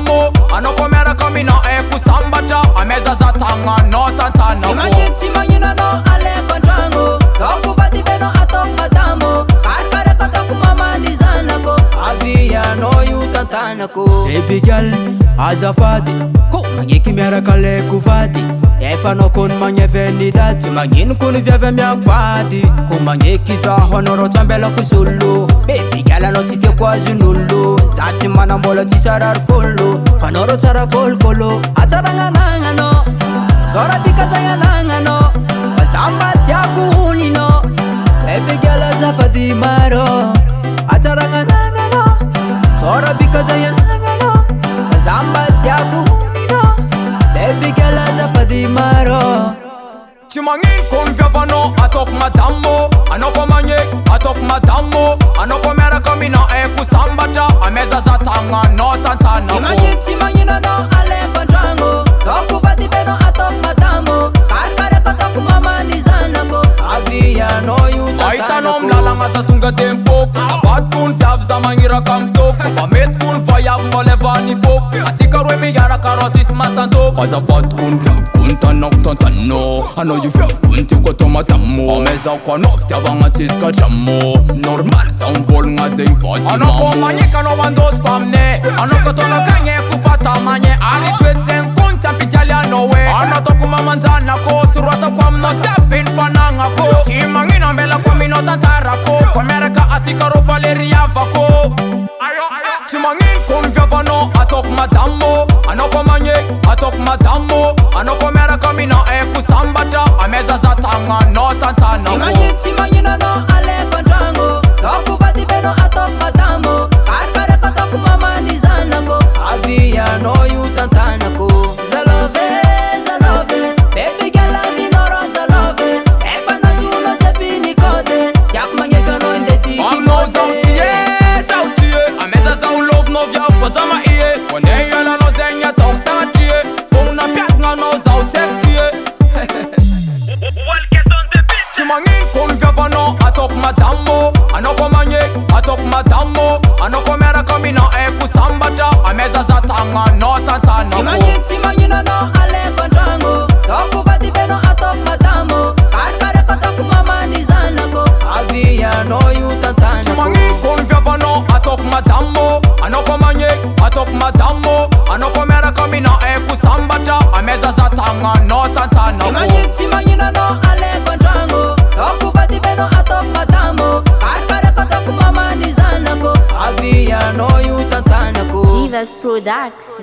madamo. Anokomera kamina kusambata. Ameza za tanga no tantana ko. Timanyi no ale kontrango. Toku bati beno atok madamo. Karkare kotok mama nizana ko. Avia no yu tantana ko. Baby girl, azafadi ko mange kimera kale kuvadi. Efa no kun mange venidati. Mangin kun viave miakvadi. Ko mange kiza honoro tambela kusulu. Baby girl no tifye kwa junulu. Zati mana mbola tisharar fulu. Fanoro tara kolkolo. Ataranga nanga no. Sora bikaza ya nanga no. Bazamba tiakuni no. Baby girl azafadi maro. Ataranga nanga no. Sora bikaza ya nanga no. Bazamba tiakuni no. Baby girl azafadi maro. Timangin kon viavano atok madamo. Anokomanye atok madamo. Anokomera kamina kusambata. Ameza za tanga no tantana ko. Timanyi no ale kontrango. Toku bati beno atok madamo. Karkare kotok mama nizana ko. Avia no yu tantana ko. Aitanom lalanga sa tunga tempo. Sabat kun viav za mangira kamto. Bamet kun vayab molevani fo. Atika rwemi yara karotis masanto. Azafat kun viav kun tanok tantano. I know you viav kun tiko tomatamo. Ameza kwa nofti avanga tiska chamo. Normal sa unvol nga zing fati mamo. Anoko manye kano wandos pamne. Anoko tola kanye kufata manye. Ari twetsen kun champi jalia no way. Anotoku mamanzana ko. Surwata kwa mno tapin fananga ko. Timangina mbela kwa mino tantara ko. Kwa mereka atika rofaleria vako. Timangin kon viavano atok madamo. Anokomanye atok madamo. Anokomera kamina kusambata. Ameza za tanga no tantana ko. Timanyi no ale kontrango. Toku bati beno atok madamo. Karkare kotok mama nizana ko. Avia no yu tantana ko. Zalove, zalove. Baby girl ami noro zalove. Efa na juno tepi ni kode. Kyak mange kano indesi Amno zautiye, zautiye. Ameza za ulov no vya fazama iye. Wande yala no zenya tok satiye. Pona piat nga no zautektiye. WALKEZ on the beat. Timangin kon viavano atok madamo. Anokomanye atok madamo. Anokomera kamina kusambata. Ameza za tanga no tantana ko. Timanyi no ale kontrango. Toku bati beno atok madamo. Karkare kotok mama nizana ko. Avia no yu tantana ko. Timangin kon viavano atok madamo. Anokomanye atok madamo. Anokomera kamina kusambata. Ameza za tanga no tantana ko. Timanyi no ale kontrango. Toku bati beno atok madamo. Karkare kotok mama nizana ko. Avia no yu tantana ko. DIVA'S products.